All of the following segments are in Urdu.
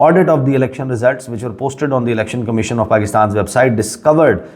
audit of the election results which were posted on the Election Commission of Pakistan's website discovered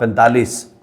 45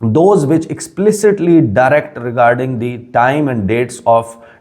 those which explicitly direct regarding the time and dates of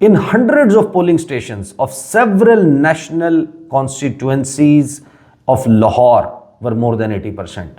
in hundreds of polling stations of several national constituencies of Lahore were more than 80%.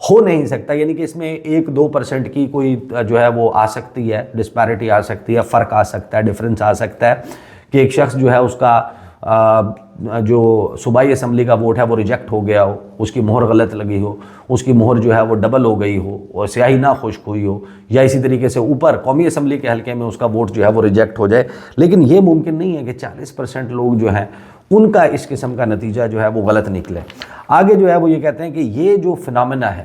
ہو نہیں سکتا، یعنی کہ اس میں 1-2% کی کوئی جو ہے وہ آ سکتی ہے، ڈسپیرٹی آ سکتی ہے، فرق آ سکتا ہے، ڈفرنس آ سکتا ہے کہ ایک شخص جو ہے اس کا جو صوبائی اسمبلی کا ووٹ ہے وہ ریجیکٹ ہو گیا ہو، اس کی مہر غلط لگی ہو، اس کی مہر جو ہے وہ ڈبل ہو گئی ہو اور سیاہی نہ خشک ہوئی ہو، یا اسی طریقے سے اوپر قومی اسمبلی کے حلقے میں اس کا ووٹ جو ہے وہ ریجیکٹ ہو جائے۔ لیکن یہ ممکن نہیں ہے کہ 40% لوگ جو ہیں ان کا اس قسم کا نتیجہ جو ہے وہ غلط نکلے۔ آگے جو ہے وہ یہ کہتے ہیں کہ یہ جو فنامنا ہے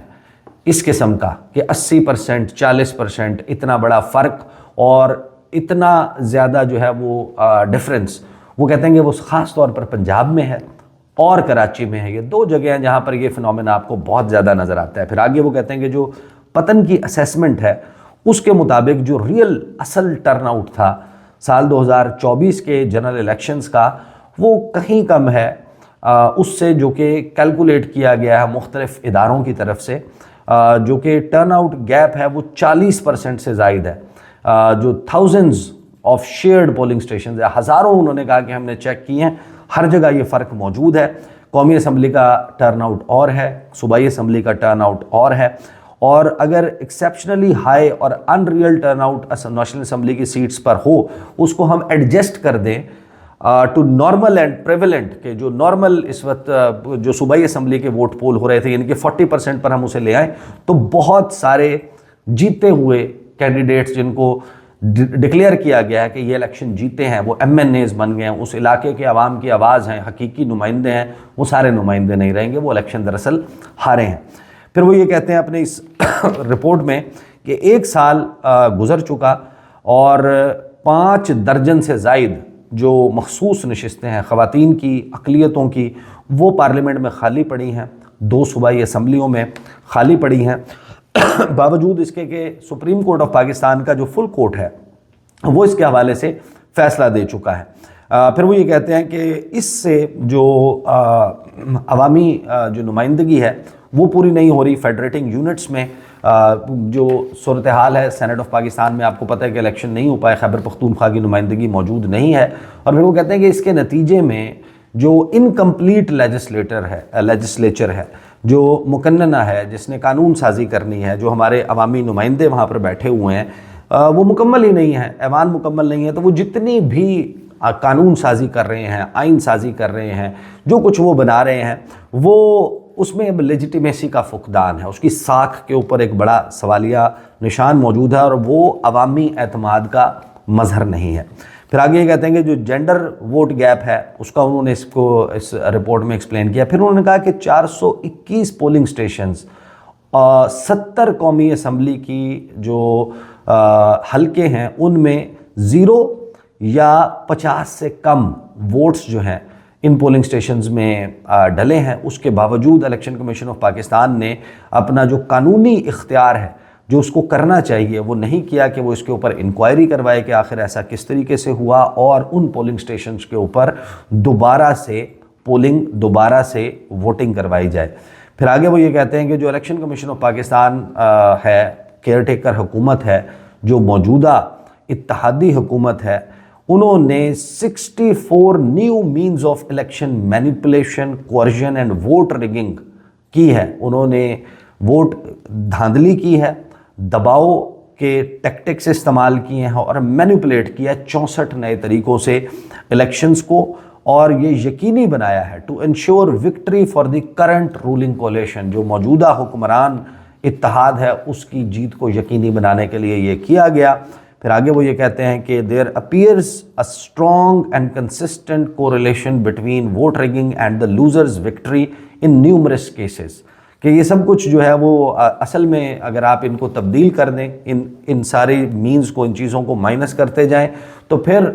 اس قسم کا کہ 80%، 40% اتنا بڑا فرق اور اتنا زیادہ جو ہے وہ ڈفرنس، وہ کہتے ہیں کہ وہ خاص طور پر پنجاب میں ہے اور کراچی میں ہے۔ یہ دو جگہ ہیں جہاں پر یہ فنامنا آپ کو بہت زیادہ نظر آتا ہے۔ پھر آگے وہ کہتے ہیں کہ جو پتن کی اسیسمنٹ ہے اس کے مطابق جو ریئل اصل ٹرن آؤٹ تھا سال 2024 کے جنرل الیکشنز کا، وہ کہیں کم ہے اس سے جو کہ کیلکولیٹ کیا گیا ہے مختلف اداروں کی طرف سے، جو کہ ٹرن آؤٹ گیپ ہے وہ 40% سے زائد ہے۔ جو thousands of shared polling stations ہے، ہزاروں انہوں نے کہا کہ ہم نے چیک کی ہیں، ہر جگہ یہ فرق موجود ہے۔ قومی اسمبلی کا ٹرن آؤٹ اور ہے، صوبائی اسمبلی کا ٹرن آؤٹ اور ہے، اور اگر ایکسیپشنلی ہائی اور in real turn out national assembly کی سیٹس پر ہو، اس کو ہم ایڈجسٹ کر دیں ٹو نارمل اینڈ پریویلنٹ، کہ جو نارمل اس وقت جو صوبائی اسمبلی کے ووٹ پول ہو رہے تھے، یعنی کہ 40% پر ہم اسے لے آئیں، تو بہت سارے جیتے ہوئے کینڈیڈیٹس جن کو ڈکلیئر کیا گیا ہے کہ یہ الیکشن جیتے ہیں، وہ ایم این ایز بن گئے ہیں، اس علاقے کے عوام کی آواز ہیں، حقیقی نمائندے ہیں، وہ سارے نمائندے نہیں رہیں گے، وہ الیکشن دراصل ہارے ہیں۔ پھر وہ یہ کہتے ہیں اپنے اس رپورٹ میں کہ 1 سال گزر چکا اور 5 درجن سے زائد جو مخصوص نشستیں ہیں خواتین کی، اقلیتوں کی، وہ پارلیمنٹ میں خالی پڑی ہیں، 2 صوبائی اسمبلیوں میں خالی پڑی ہیں، باوجود اس کے کہ سپریم کورٹ آف پاکستان کا جو فل کورٹ ہے وہ اس کے حوالے سے فیصلہ دے چکا ہے۔ پھر وہ یہ کہتے ہیں کہ اس سے جو عوامی جو نمائندگی ہے وہ پوری نہیں ہو رہی فیڈریٹنگ یونٹس میں۔ جو صورتحال ہے سینٹ آف پاکستان میں، آپ کو پتہ ہے کہ الیکشن نہیں ہو پائے، خیبر پختونخوا کی نمائندگی موجود نہیں ہے، اور پھر وہ کہتے ہیں کہ اس کے نتیجے میں جو انکمپلیٹ لیجسلیچر ہے، جو مقننہ ہے، جس نے قانون سازی کرنی ہے، جو ہمارے عوامی نمائندے وہاں پر بیٹھے ہوئے ہیں، وہ مکمل ہی نہیں ہے، ایوان مکمل نہیں ہے، تو وہ جتنی بھی قانون سازی کر رہے ہیں، آئین سازی کر رہے ہیں، جو کچھ وہ بنا رہے ہیں، وہ اس میں اب لیجیٹیمیسی کا فقدان ہے، اس کی ساکھ کے اوپر ایک بڑا سوالیہ نشان موجود ہے، اور وہ عوامی اعتماد کا مظہر نہیں ہے۔ پھر آگے یہ کہتے ہیں کہ جو جینڈر ووٹ گیپ ہے اس کا انہوں نے اس رپورٹ میں ایکسپلین کیا۔ پھر انہوں نے کہا کہ 421 پولنگ سٹیشنز، 70 قومی اسمبلی کی جو حلقے ہیں ان میں 0 یا 50 سے کم ووٹس جو ہیں ان پولنگ سٹیشنز میں ڈلے ہیں۔ اس کے باوجود الیکشن کمیشن آف پاکستان نے اپنا جو قانونی اختیار ہے جو اس کو کرنا چاہیے وہ نہیں کیا کہ وہ اس کے اوپر انکوائری کروائے کہ آخر ایسا کس طریقے سے ہوا، اور ان پولنگ سٹیشنز کے اوپر دوبارہ سے ووٹنگ کروائی جائے۔ پھر آگے وہ یہ کہتے ہیں کہ جو الیکشن کمیشن آف پاکستان ہے، کیئر ٹیکر حکومت ہے، جو موجودہ اتحادی حکومت ہے، انہوں نے 64 new means of election manipulation, coercion and vote rigging کی ہے۔ انہوں نے ووٹ دھاندلی کی ہے، دباؤ کے ٹیکٹکس استعمال کیے ہیں، اور مینیپولیٹ کیا ہے 64 نئے طریقوں سے الیکشنز کو، اور یہ یقینی بنایا ہے to ensure victory for the current ruling coalition, جو موجودہ حکمران اتحاد ہے اس کی جیت کو یقینی بنانے کے لیے یہ کیا گیا۔ پھر آگے وہ یہ کہتے ہیں کہ there appears a strong and consistent correlation between vote rigging and the losers victory in numerous cases, کہ یہ سب کچھ جو ہے وہ اصل میں اگر آپ ان کو تبدیل کر دیں، ان ساری مینز کو، ان چیزوں کو مائنس کرتے جائیں، تو پھر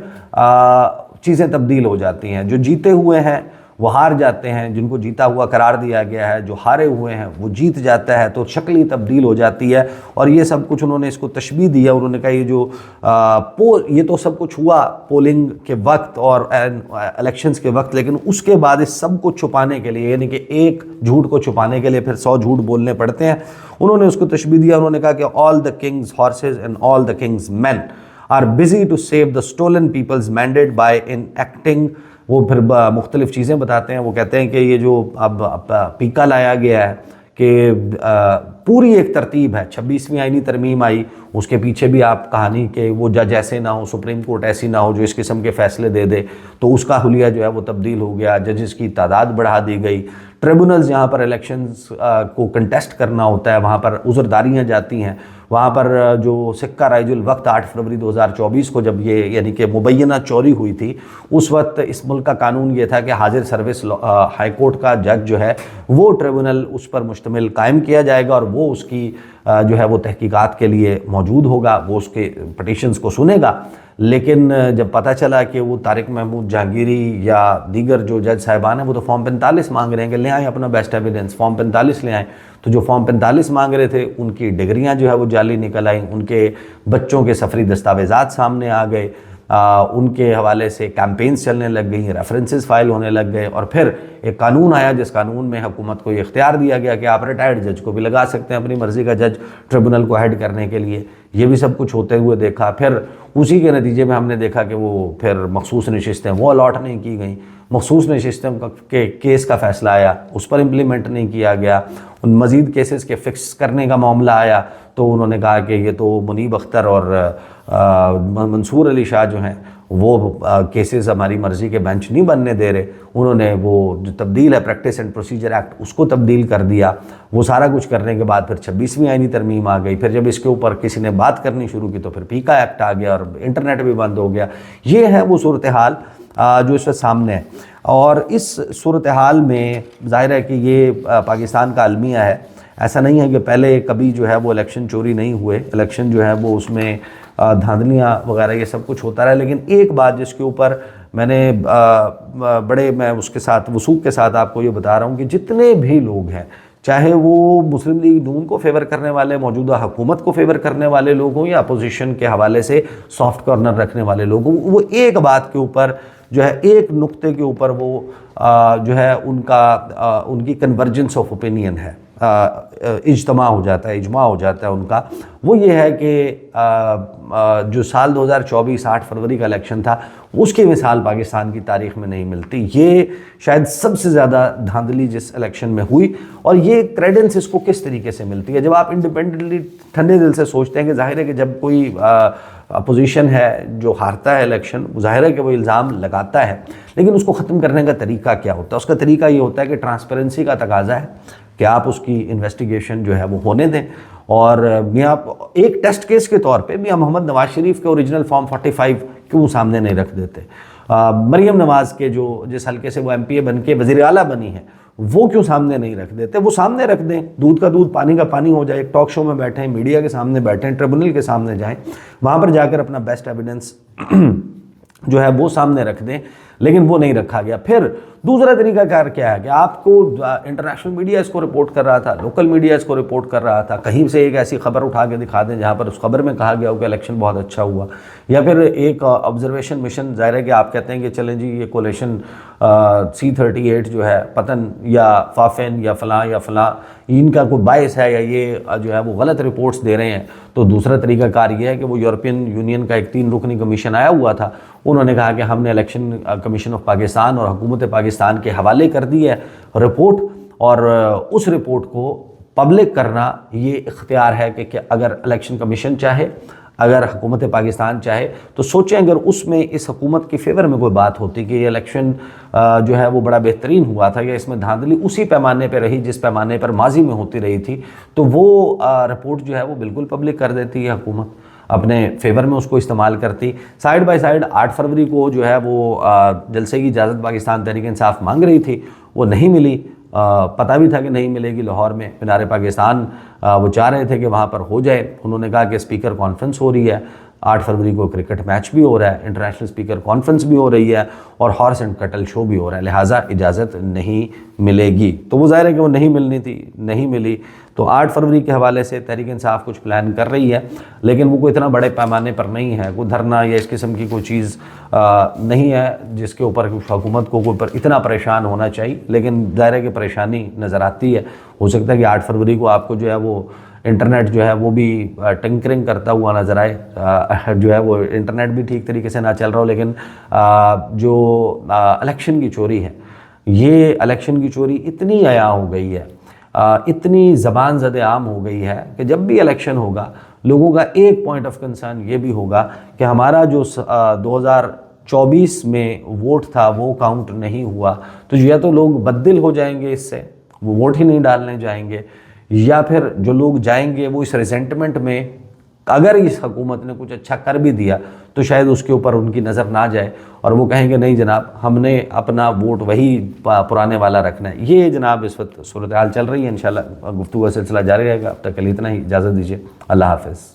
چیزیں تبدیل ہو جاتی ہیں۔ جو جیتے ہوئے ہیں وہ ہار جاتے ہیں، جن کو جیتا ہوا قرار دیا گیا ہے، جو ہارے ہوئے ہیں وہ جیت جاتا ہے، تو شکل ہی تبدیل ہو جاتی ہے۔ اور یہ سب کچھ انہوں نے اس کو تشبیہ دیا، انہوں نے کہا یہ تو سب کچھ ہوا پولنگ کے وقت اور الیکشنز کے وقت، لیکن اس کے بعد اس سب کو چھپانے کے لیے، یعنی کہ ایک جھوٹ کو چھپانے کے لیے پھر 100 جھوٹ بولنے پڑتے ہیں۔ انہوں نے اس کو تشبیہ دیا، انہوں نے کہا کہ all the king's horses and all the king's men are busy to save the stolen people's mandate by enacting، وہ پھر مختلف چیزیں بتاتے ہیں، وہ کہتے ہیں کہ یہ جو اب پیکا لایا گیا ہے کہ پوری ایک ترتیب ہے. 26ویں آئینی ترمیم آئی, اس کے پیچھے بھی آپ کہانی کہ وہ جج ایسے نہ ہو, سپریم کورٹ ایسی نہ ہو جو اس قسم کے فیصلے دے دے, تو اس کا حلیہ جو ہے وہ تبدیل ہو گیا, ججز کی تعداد بڑھا دی گئی. ٹریبونلز جہاں پر الیکشنز کو کنٹیسٹ کرنا ہوتا ہے وہاں پر عذرداریاں جاتی ہیں. وہاں پر جو سکہ رائج الوقت 8 فروری 2024 کو جب یہ یعنی کہ مبینہ چوری ہوئی تھی, اس وقت اس ملک کا قانون یہ تھا کہ حاضر سروس ہائی کورٹ کا جج جو ہے وہ ٹریبونل اس پر مشتمل قائم کیا جائے گا, اور وہ اس کی جو ہے وہ تحقیقات کے لیے موجود ہوگا, وہ اس کے پٹیشنز کو سنے گا. لیکن جب پتہ چلا کہ وہ طارق محمود جہانگیری یا دیگر جو جج صاحبان ہیں وہ تو فارم 45 مانگ رہے ہیں کہ لے آئیں اپنا بیسٹ ایویڈنس, فارم 45 لے آئیں. تو جو فارم 45 مانگ رہے تھے ان کی ڈگریاں جو ہے وہ جعلی نکل آئیں, ان کے بچوں کے سفری دستاویزات سامنے آ گئے, ان کے حوالے سے کیمپینز چلنے لگ گئی, ریفرنسز فائل ہونے لگ گئے, اور پھر ایک قانون آیا جس قانون میں حکومت کو یہ اختیار دیا گیا کہ آپ ریٹائرڈ جج کو بھی لگا سکتے ہیں اپنی مرضی کا جج ٹریبونل کو ہیڈ کرنے کے لیے. یہ بھی سب کچھ ہوتے ہوئے دیکھا. پھر اسی کے نتیجے میں ہم نے دیکھا کہ وہ پھر مخصوص نشستیں وہ الاٹ نہیں کی گئیں, مخصوص نشستوں کے کیس کا فیصلہ آیا, اس پر امپلیمنٹ نہیں کیا گیا. ان مزید کیسز کے فکس کرنے کا معاملہ آیا تو انہوں نے کہا کہ یہ تو منیب اختر اور منصور علی شاہ جو ہیں وہ کیسز ہماری مرضی کے بینچ نہیں بننے دے رہے. انہوں نے وہ جو تبدیل ہے پریکٹس اینڈ پروسیجر ایکٹ اس کو تبدیل کر دیا. وہ سارا کچھ کرنے کے بعد پھر 26ویں آئینی ترمیم آ گئی. پھر جب اس کے اوپر کسی نے بات کرنی شروع کی تو پھر پیکا ایکٹ آ گیا اور انٹرنیٹ بھی بند ہو گیا. یہ ہے وہ صورتحال جو اس وقت سامنے ہے. اور اس صورتحال میں ظاہر ہے کہ یہ پاکستان کا المیہ ہے. ایسا نہیں ہے کہ پہلے کبھی جو ہے وہ الیکشن چوری نہیں ہوئے, الیکشن جو ہے وہ اس میں دھاندلیاں وغیرہ یہ سب کچھ ہوتا رہا. لیکن ایک بات جس کے اوپر میں نے میں اس کے ساتھ وثوق کے ساتھ آپ کو یہ بتا رہا ہوں کہ جتنے بھی لوگ ہیں, چاہے وہ مسلم لیگ نون کو فیور کرنے والے, موجودہ حکومت کو فیور کرنے والے لوگ ہوں, یا اپوزیشن کے حوالے سے سافٹ کارنر رکھنے والے لوگ ہوں, وہ ایک بات کے اوپر جو ہے, ایک نقطے کے اوپر وہ جو ہے ان کی کنورجنس آف اوپینین ہے, اجتماع ہو جاتا ہے, اجماع ہو جاتا ہے ان کا. وہ یہ ہے کہ جو سال 2024 8 فروری کا الیکشن تھا اس کی مثال پاکستان کی تاریخ میں نہیں ملتی. یہ شاید سب سے زیادہ دھاندلی جس الیکشن میں ہوئی, اور یہ کریڈنس اس کو کس طریقے سے ملتی ہے. جب آپ انڈیپینڈنٹلی ٹھنڈے دل سے سوچتے ہیں کہ ظاہر ہے کہ جب کوئی اپوزیشن ہے جو ہارتا ہے الیکشن, ظاہر ہے کہ وہ الزام لگاتا ہے, لیکن اس کو ختم کرنے کا طریقہ کیا ہوتا ہے؟ اس کا طریقہ یہ ہوتا ہے کہ ٹرانسپیرنسی کا تقاضا ہے کہ آپ اس کی انویسٹیگیشن جو ہے وہ ہونے دیں. اور میاں ایک ٹیسٹ کیس کے طور پہ میاں محمد نواز شریف کے اوریجنل فارم 45 کیوں سامنے نہیں رکھ دیتے؟ مریم نواز کے جو جس حلقے سے وہ ایم پی اے بن کے وزیر اعلیٰ بنی ہے وہ کیوں سامنے نہیں رکھ دیتے؟ وہ سامنے رکھ دیں, دودھ کا دودھ پانی کا پانی ہو جائے. ایک ٹاک شو میں بیٹھیں, میڈیا کے سامنے بیٹھیں, ٹریبونل کے سامنے جائیں, وہاں پر جا کر اپنا بیسٹ ایویڈنس جو ہے وہ سامنے رکھ دیں. لیکن وہ نہیں رکھا گیا. پھر دوسرا طریقہ کار کیا ہے کہ آپ کو انٹرنیشنل میڈیا اس کو رپورٹ کر رہا تھا, لوکل میڈیا اس کو رپورٹ کر رہا تھا, کہیں سے ایک ایسی خبر اٹھا کے دکھا دیں جہاں پر اس خبر میں کہا گیا ہو کہ الیکشن بہت اچھا ہوا, یا پھر ایک آبزرویشن مشن. ظاہر ہے کہ آپ کہتے ہیں کہ چلیں جی یہ کولیشن C-38 جو ہے پتن یا فافین یا فلاں ان کا کوئی باعث ہے, یا یہ جو ہے وہ غلط رپورٹس دے رہے ہیں. تو دوسرا طریقہ کار یہ ہے کہ وہ یورپین یونین کا ایک 3 رکنی کمیشن آیا ہوا تھا, انہوں نے کہا کہ ہم نے الیکشن کمیشن آف پاکستان اور حکومت پاکستان کے حوالے کر دی ہے رپورٹ, اور اس رپورٹ کو پبلک کرنا یہ اختیار ہے کہ اگر الیکشن کمیشن چاہے, اگر حکومت پاکستان چاہے تو سوچیں اگر اس میں اس حکومت کی فیور میں کوئی بات ہوتی کہ یہ الیکشن جو ہے وہ بڑا بہترین ہوا تھا, یا اس میں دھاندلی اسی پیمانے پہ رہی جس پیمانے پر ماضی میں ہوتی رہی تھی, تو وہ رپورٹ جو ہے وہ بالکل پبلک کر دیتی ہے حکومت, اپنے فیور میں اس کو استعمال کرتی. سائیڈ بائی سائیڈ 8 فروری کو جو ہے وہ جلسے کی اجازت پاکستان تحریک انصاف مانگ رہی تھی, وہ نہیں ملی. پتہ بھی تھا کہ نہیں ملے گی. لاہور میں مینار پاکستان وہ چاہ رہے تھے کہ وہاں پر ہو جائے. انہوں نے کہا کہ اسپیکر کانفرنس ہو رہی ہے, 8 فروری کو کرکٹ میچ بھی ہو رہا ہے, انٹرنیشنل اسپیکر کانفرنس بھی ہو رہی ہے, اور ہارس اینڈ کٹل شو بھی ہو رہا ہے, لہٰذا اجازت نہیں ملے گی. تو وہ ظاہر ہے کہ وہ نہیں ملنی تھی, نہیں ملی. تو 8 فروری کے حوالے سے تحریک انصاف کچھ پلان کر رہی ہے, لیکن وہ کوئی اتنا بڑے پیمانے پر نہیں ہے, کوئی دھرنا یا اس قسم کی کوئی چیز نہیں ہے جس کے اوپر حکومت کو کوئی اتنا پریشان ہونا چاہیے. لیکن ظاہر ہے کہ پریشانی نظر آتی ہے. ہو سکتا ہے کہ 8 فروری کو آپ کو جو ہے وہ انٹرنیٹ جو ہے وہ بھی ٹنکرنگ کرتا ہوا نظر آئے, جو ہے وہ انٹرنیٹ بھی ٹھیک طریقے سے نہ چل رہا ہو. لیکن جو الیکشن کی چوری ہے, یہ الیکشن کی چوری اتنی عیاں ہو گئی ہے اتنی زبان زد عام ہو گئی ہے کہ جب بھی الیکشن ہوگا لوگوں کا ایک پوائنٹ آف کنسرن یہ بھی ہوگا کہ ہمارا جو 2024 میں ووٹ تھا وہ کاؤنٹ نہیں ہوا، تو یا تو لوگ بددل ہو جائیں گے اس سے، وہ ووٹ ہی نہیں ڈالنے جائیں گے، یا پھر جو لوگ جائیں گے وہ اس ریزنٹمنٹ میں، اگر اس حکومت نے کچھ اچھا کر بھی دیا تو شاید اس کے اوپر ان کی نظر نہ جائے اور وہ کہیں گے نہیں جناب ہم نے اپنا ووٹ وہی پرانے والا رکھنا ہے۔ یہ جناب اس وقت صورتحال چل رہی ہے، انشاءاللہ گفتگو کا سلسلہ جاری رہے گا۔ اب تک کے لیے اتنا ہی، اجازت دیجیے، اللہ حافظ۔